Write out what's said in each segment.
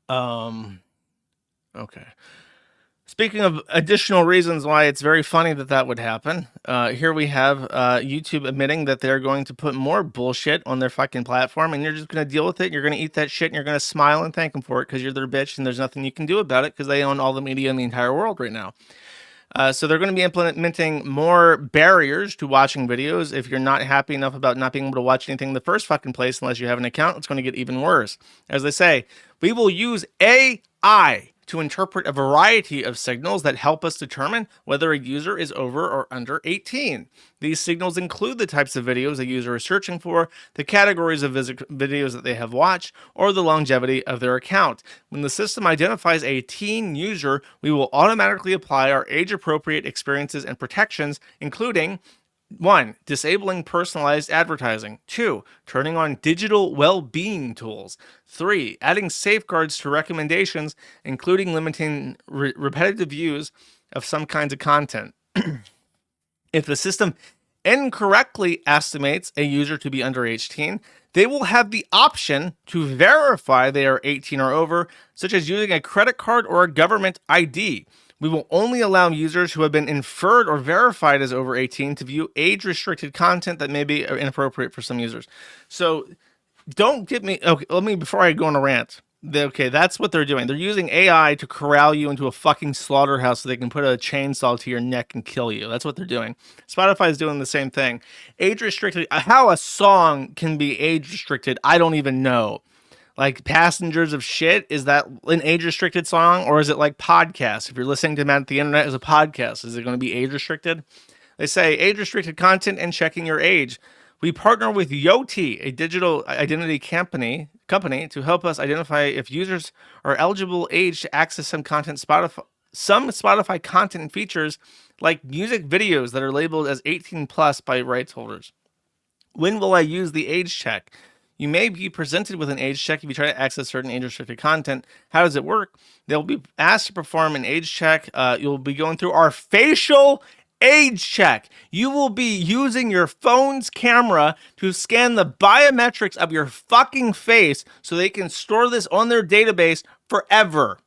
Um, okay. Speaking of additional reasons why it's very funny that that would happen, here we have YouTube admitting that they're going to put more bullshit on their fucking platform, and you're just going to deal with it. You're going to eat that shit, and you're going to smile and thank them for it because you're their bitch, and there's nothing you can do about it because they own all the media in the entire world right now. So they're going to be implementing more barriers to watching videos. If you're not happy enough about not being able to watch anything in the first fucking place unless you have an account, it's going to get even worse. As they say, we will use AI to interpret a variety of signals that help us determine whether a user is over or under 18. These signals include the types of videos a user is searching for, the categories of videos that they have watched, or the longevity of their account. When the system identifies a teen user, we will automatically apply our age appropriate experiences and protections, including 1. Disabling personalized advertising. 2. Turning on digital well being tools. 3. Adding safeguards to recommendations, including limiting repetitive views of some kinds of content. If the system incorrectly estimates a user to be under 18, they will have the option to verify they are 18 or over, such as using a credit card or a government ID. We will only allow users who have been inferred or verified as over 18 to view age restricted content that may be inappropriate for some users. So don't get me okay. Let me before I go on a rant. Okay, that's what they're doing. They're using AI to corral you into a fucking slaughterhouse so they can put a chainsaw to your neck and kill you. That's what they're doing. Spotify is doing the same thing. Age restricted. How a song can be age restricted, I don't even know. Like Passengers of Shit, is that an age restricted song, or is it like podcasts? If you're listening to them at the internet as a podcast, is it going to be age restricted? They say age restricted content and checking your age. We partner with Yoti, a digital identity company to help us identify if users are eligible age to access some Spotify content and features like music videos that are labeled as 18 plus by rights holders. When will I use the age check? You may be presented with an age check if you try to access certain age restricted content. How does it work? They'll be asked to perform an age check. You'll be going through our facial age check. You will be using your phone's camera to scan the biometrics of your fucking face so they can store this on their database forever.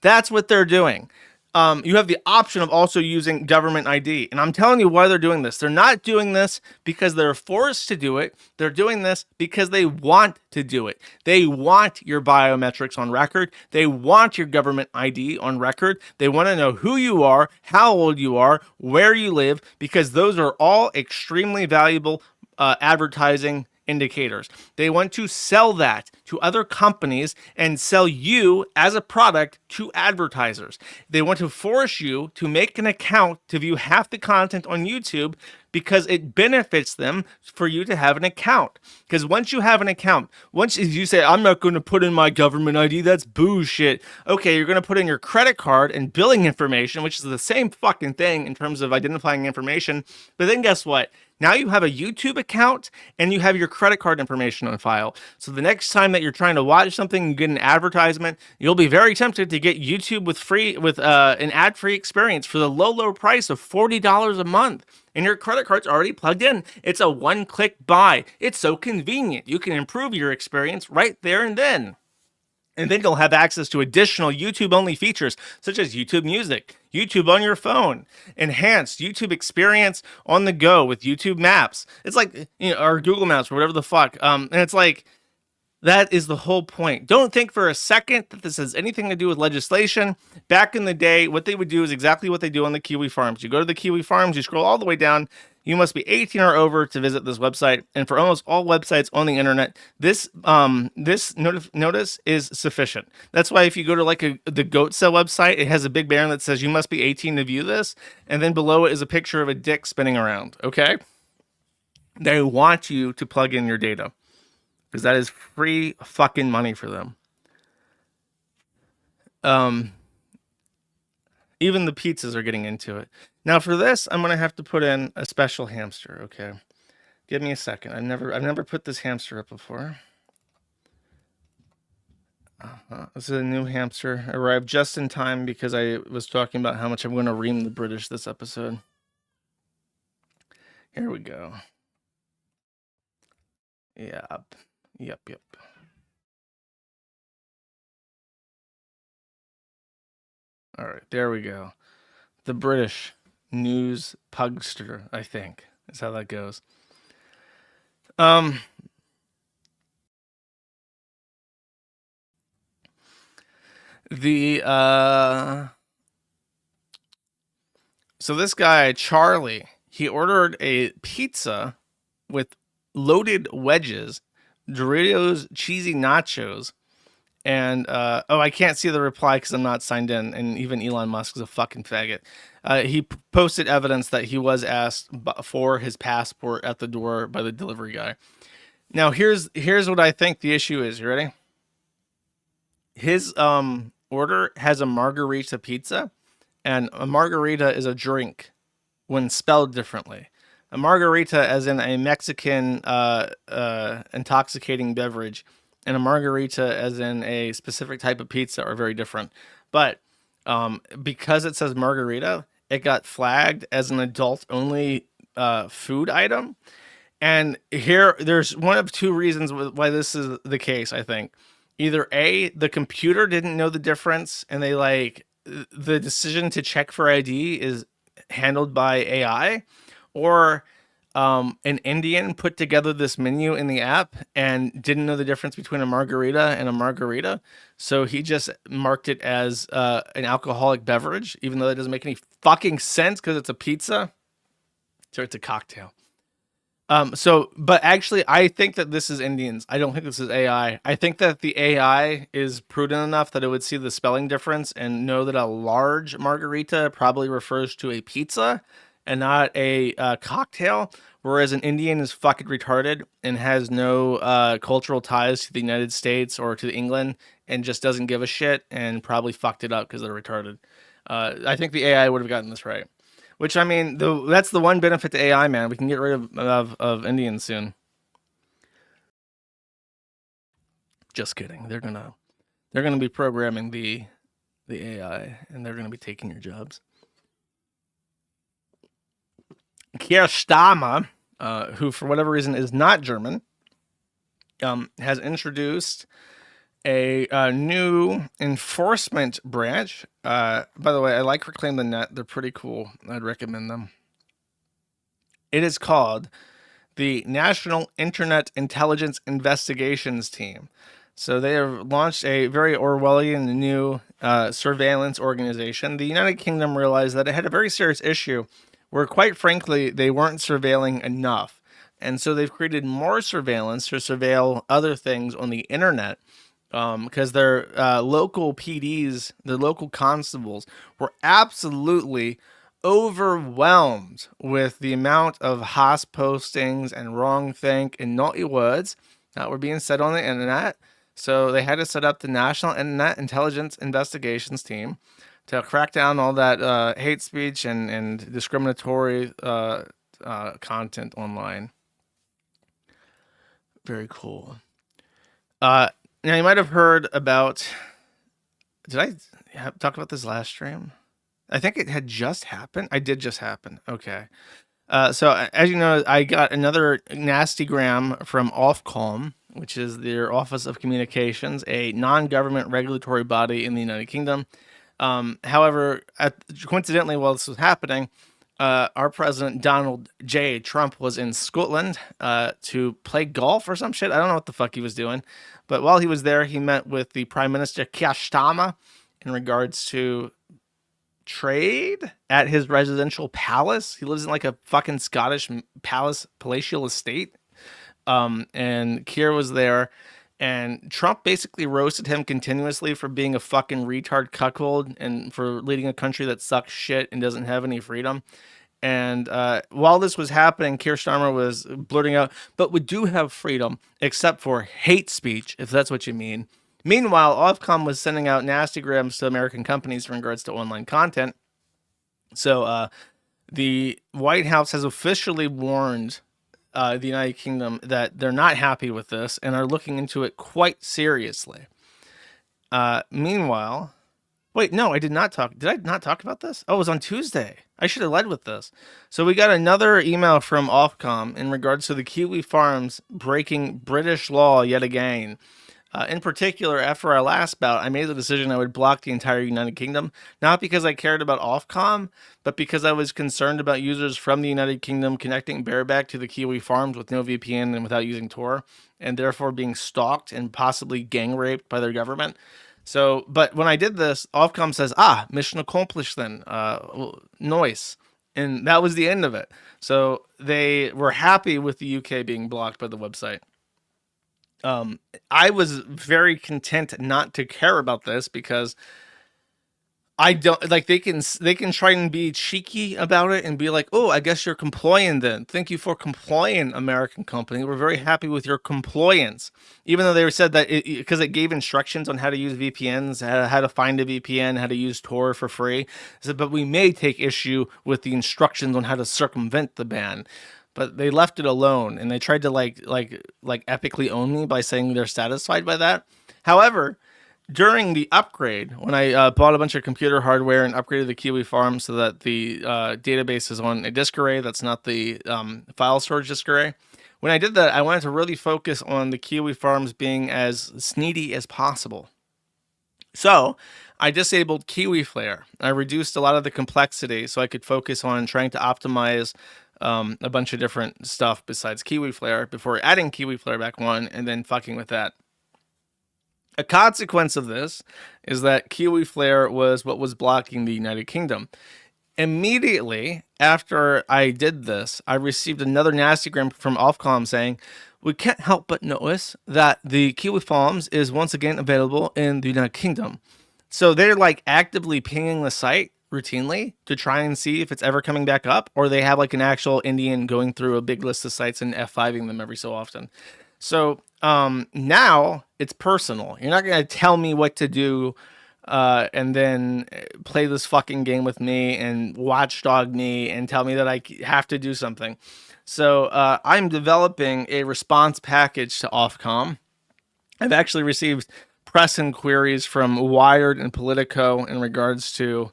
That's what they're doing. You have the option of also using government ID. And I'm telling you why they're doing this. They're not doing this because they're forced to do it. They're doing this because they want to do it. They want your biometrics on record. They want your government ID on record. They want to know who you are, how old you are, where you live, because those are all extremely valuable advertising indicators. They want to sell that to other companies and sell you as a product to advertisers. They want to force you to make an account to view half the content on YouTube because it benefits them for you to have an account. Because once you have an account, once you say, I'm not going to put in my government ID, that's bullshit. Okay, you're going to put in your credit card and billing information, which is the same fucking thing in terms of identifying information. But then guess what? Now you have a YouTube account and you have your credit card information on file. So the next time that you're trying to watch something, you get an advertisement, you'll be very tempted to get YouTube with an ad-free experience for the low price of $40 a month. And your credit card's already plugged in. It's a one-click buy. It's so convenient. You can improve your experience right there and then. And then you'll have access to additional YouTube only features such as YouTube Music, YouTube on your phone, enhanced YouTube experience on the go with YouTube Maps. It's like, or Google Maps or whatever the fuck. And it's like, that is the whole point. Don't think for a second that this has anything to do with legislation. Back in the day, what they would do is exactly what they do on the Kiwi farms. You go to the Kiwi farms, you scroll all the way down. You must be 18 or over to visit this website. And for almost all websites on the internet, this notice is sufficient. That's why if you go to like the goat sale website, it has a big banner that says you must be 18 to view this. And then below it is a picture of a dick spinning around. Okay? They want you to plug in your data because that is free fucking money for them. Um, Even the pizzas are getting into it. Now for this, I'm gonna have to put in a special hamster. Okay, give me a second. I've never put this hamster up before. This is a new hamster. Arrived just in time because I was talking about how much I'm going to ream the British this episode. Here we go. Yep. All right, there we go. The British news pugster, I think, is how that goes. Um, the so this guy Charlie, he ordered a pizza with loaded wedges, Doritos cheesy nachos, and oh, I can't see the reply because I'm not signed in, and even Elon Musk is a fucking faggot. He posted evidence that he was asked for his passport at the door by the delivery guy. Now here's what I think the issue is. You ready? His order has a margarita pizza, and a margarita is a drink when spelled differently. A margarita, as in a Mexican intoxicating beverage, and a margarita, as in a specific type of pizza, are very different. But because it says margarita, it got flagged as an adult only food item. And here, there's one of two reasons why this is the case, I think. Either A, the computer didn't know the difference, and they like the decision to check for ID is handled by AI, or an Indian put together this menu in the app and didn't know the difference between a margarita and a margarita. So he just marked it as an alcoholic beverage, even though that doesn't make any fucking sense because it's a pizza. So it's a cocktail. But actually, I think that this is Indians. I don't think this is AI. I think that the AI is prudent enough that it would see the spelling difference and know that a large margarita probably refers to a pizza and not a cocktail, whereas an Indian is fucking retarded and has no cultural ties to the United States or to England and just doesn't give a shit and probably fucked it up because they're retarded. I think the AI would have gotten this right. Which I mean, that's the one benefit to AI, man. We can get rid of Indians soon. Just kidding. They're gonna be programming the AI, and they're gonna be taking your jobs. Keir Starmer, who for whatever reason is not German, has introduced a new enforcement branch. By the way, I like Reclaim the Net. They're pretty cool. I'd recommend them. It is called the National Internet Intelligence Investigations Team. So they have launched a very Orwellian new surveillance organization. The United Kingdom realized that it had a very serious issue where, quite frankly, they weren't surveilling enough. And so they've created more surveillance to surveil other things on the internet, because their local PDs, their local constables, were absolutely overwhelmed with the amount of Haas postings and wrongthink and naughty words that were being said on the internet. So they had to set up the National Internet Intelligence Investigations Team to crack down all that hate speech and discriminatory content online. Very cool. Now you might have heard about. Did I talk about this last stream? I think it had just happened. I did just happen. Okay. So as you know, I got another nasty gram from Ofcom, which is their Office of Communications, a non-government regulatory body in the United Kingdom. However, coincidentally, while this was happening, our president Donald J. Trump was in Scotland to play golf or some shit. I don't know what the fuck he was doing, but while he was there, he met with the Prime Minister Keir Starmer in regards to trade at his residential palace. He lives in like a fucking Scottish palace palatial estate. And Keir was there, and Trump basically roasted him continuously for being a fucking retard cuckold and for leading a country that sucks shit and doesn't have any freedom. And while this was happening, Keir Starmer was blurting out, "But we do have freedom, except for hate speech, if that's what you mean." Meanwhile, Ofcom was sending out nasty grams to American companies in regards to online content. So the White House has officially warned the United Kingdom that they're not happy with this and are looking into it quite seriously. Meanwhile, wait, no, I did not talk. Did I not talk about this? Oh, it was on Tuesday. I should have led with this. So we got another email from Ofcom in regards to the Kiwi farms breaking British law yet again. In particular, after our last bout, I made the decision I would block the entire United Kingdom, not because I cared about Ofcom, but because I was concerned about users from the United Kingdom connecting bareback to the Kiwi farms with no VPN and without using Tor, and therefore being stalked and possibly gang raped by their government. So, but when I did this, Ofcom says, mission accomplished then, noise. And that was the end of it. So they were happy with the UK being blocked by the website. I was very content not to care about this because I don't like they can try and be cheeky about it and be like, "Oh, I guess you're complying then. Thank you for complying, American company. We're very happy with your compliance." Even though they said that because it gave instructions on how to use VPNs, how to find a VPN, how to use Tor for free. It said, but we may take issue with the instructions on how to circumvent the ban. But they left it alone and they tried to like epically own me by saying they're satisfied by that. However, during the upgrade, when I bought a bunch of computer hardware and upgraded the Kiwi farm so that the database is on a disk array that's not the file storage disk array. When I did that, I wanted to really focus on the Kiwi farms being as sneaky as possible. So I disabled Kiwi Flare. I reduced a lot of the complexity so I could focus on trying to optimize a bunch of different stuff besides Kiwi Flare before adding Kiwi Flare back one and then fucking with that. A consequence of this is that Kiwi Flare was what was blocking the United Kingdom. Immediately after I did this, I received another nastygram from Ofcom saying, "We can't help but notice that the Kiwi Farms is once again available in the United Kingdom." So they're like actively pinging the site routinely to try and see if it's ever coming back up, or they have like an actual Indian going through a big list of sites and F5ing them every so often. So now it's personal. You're not going to tell me what to do and then play this fucking game with me and watchdog me and tell me that I have to do something. So I'm developing a response package to Ofcom. I've actually received press inquiries from Wired and Politico in regards to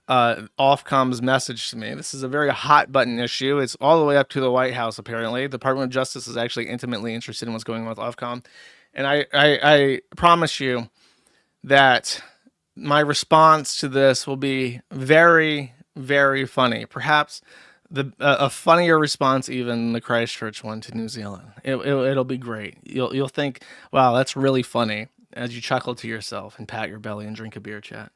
Ofcom's message to me. This is a very hot button issue. It's all the way up to the White House, apparently. The Department of Justice is actually intimately interested in what's going on with Ofcom. And I promise you that my response to this will be very, very funny. Perhaps a funnier response even than the Christchurch one to New Zealand. It'll be great. You'll think, wow, that's really funny, as you chuckle to yourself and pat your belly and drink a beer, chat.